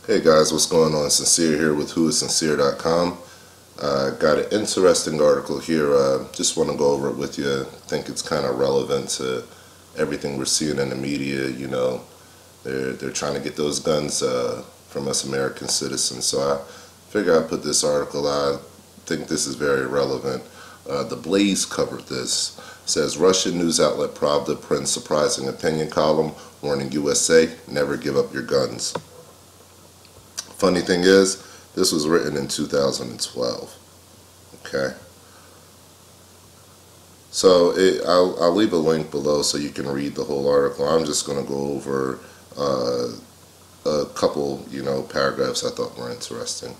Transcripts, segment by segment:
Hey guys, what's going on? Sincere here with whoissincere.com. Got an interesting article here. Just want to go over it with you. I think it's kind of relevant to everything we're seeing in the media. You know, they're trying to get those guns from us American citizens. So I figure I'd put this article out. I think this is very relevant. The Blaze covered this. It says Russian news outlet Pravda prints surprising opinion column warning USA never give up your guns. Funny thing is, this was written in 2012. Okay. So I'll leave a link below so you can read the whole article. I'm just going to go over a couple, paragraphs I thought were interesting.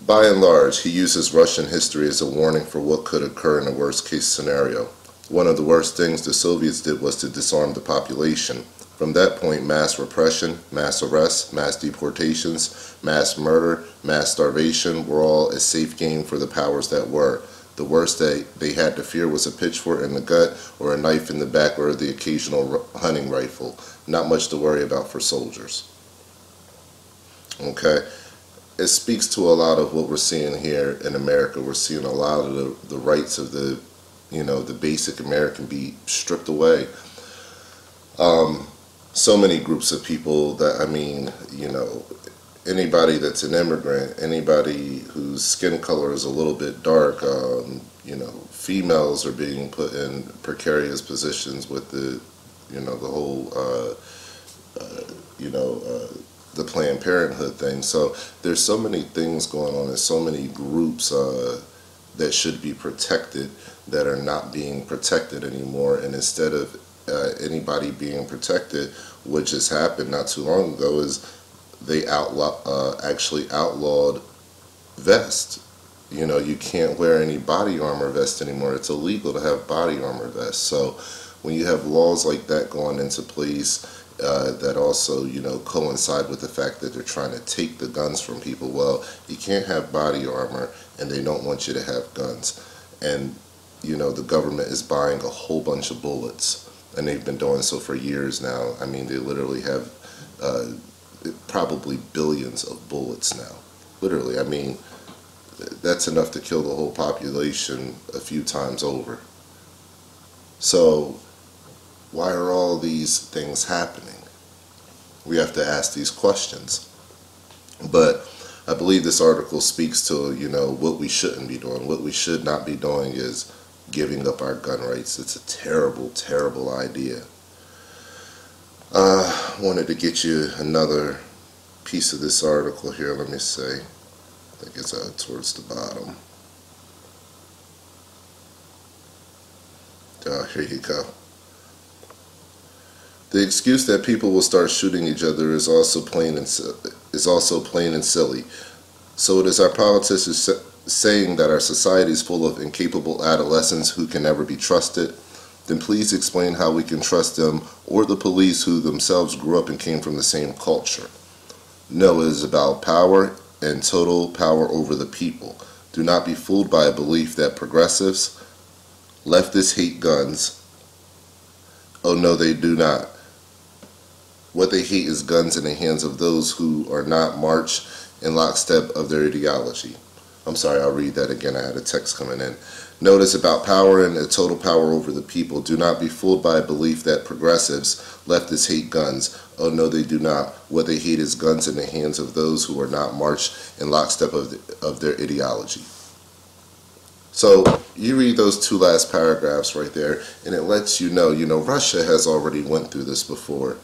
By and large, he uses Russian history as a warning for what could occur in a worst-case scenario. One of the worst things the Soviets did was to disarm the population. From that point, mass repression, mass arrests, mass deportations, mass murder, mass starvation were all a safe game for the powers that were. The worst they had to fear was a pitchfork in the gut or a knife in the back or the occasional hunting rifle. Not much to worry about for soldiers. Okay? It speaks to a lot of what we're seeing here in America. We're seeing a lot of the rights of the basic American be stripped away. So many groups of people that, anybody that's an immigrant, anybody whose skin color is a little bit dark, females are being put in precarious positions with the whole, the Planned Parenthood thing. So there's so many things going on. There's so many groups that should be protected that are not being protected anymore. And instead of anybody being protected, what just happened not too long ago is they actually outlawed vests. You can't wear any body armor vest anymore. It's illegal to have body armor vests. So when you have laws like that going into place that also coincide with the fact that they're trying to take the guns from people, well, you can't have body armor and they don't want you to have guns. And the government is buying a whole bunch of bullets. And they've been doing so for years now. I mean, they literally have probably billions of bullets now. Literally, I mean, that's enough to kill the whole population a few times over. So, why are all these things happening? We have to ask these questions. But I believe this article speaks to, what we shouldn't be doing. What we should not be doing is giving up our gun rights. It's a terrible, terrible idea. Wanted to get you another piece of this article here. Let me see. I think it's towards the bottom. Here you go. The excuse that people will start shooting each other is also plain and silly. So it is our politicians saying that our society is full of incapable adolescents who can never be trusted. Then please explain how we can trust them or the police who themselves grew up and came from the same culture. No, it is about power and total power over the people. Do not be fooled by a belief that progressives, leftists hate guns. Oh no, they do not. What they hate is guns in the hands of those who are not march in lockstep of their ideology. I'm sorry, I'll read that again. I had a text coming in. Notice about power and the total power over the people. Do not be fooled by a belief that progressives, leftists hate guns. Oh no, they do not. What they hate is guns in the hands of those who are not march in lockstep of their ideology. So you read those two last paragraphs right there, and it lets you know, Russia has already went through this before.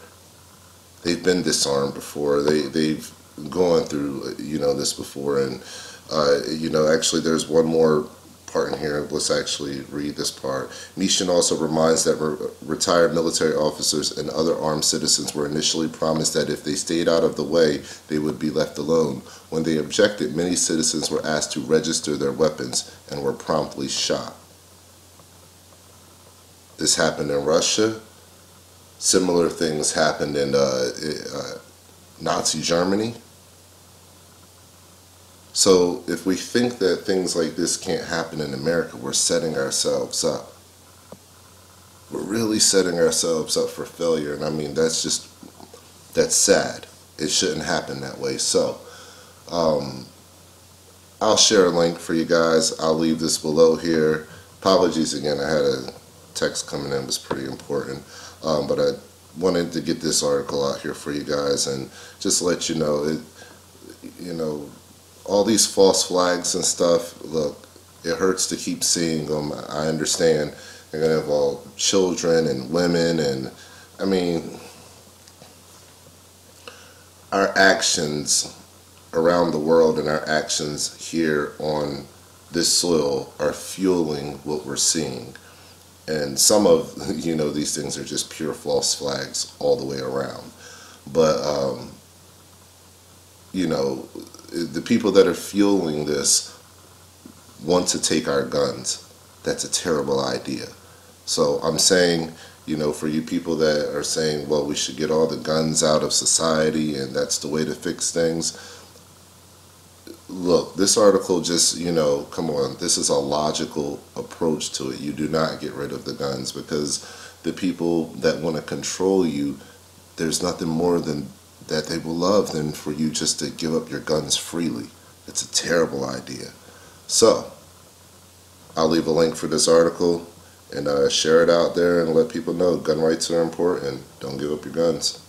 They've been disarmed before. They've gone through, this before, and actually there's one more part in here. Let's actually read this part. Mishan also reminds that retired military officers and other armed citizens were initially promised that if they stayed out of the way, they would be left alone. When they objected, many citizens were asked to register their weapons and were promptly shot. This happened in Russia. Similar things happened in Nazi Germany. So if we think that things like this can't happen in America, we're setting ourselves up. We're really setting ourselves up for failure, and I mean, that's sad. it shouldn't happen that way. So I'll share a link for you guys. I'll leave this below here. Apologies again, I had a text coming in, it was pretty important, but I wanted to get this article out here for you guys and just let you know all these false flags and stuff. Look, it hurts to keep seeing them. I understand they're going to involve children and women, and I mean, our actions around the world and our actions here on this soil are fueling what we're seeing. And some of these things are just pure false flags all the way around. But the people that are fueling this want to take our guns. That's a terrible idea. So I'm saying, for you people that are saying, well, we should get all the guns out of society and that's the way to fix things. Look, this article just, come on, this is a logical approach to it. You do not get rid of the guns, because the people that want to control you, there's nothing more than that they will love than for you just to give up your guns freely. It's a terrible idea. So, I'll leave a link for this article and share it out there and let people know gun rights are important. Don't give up your guns.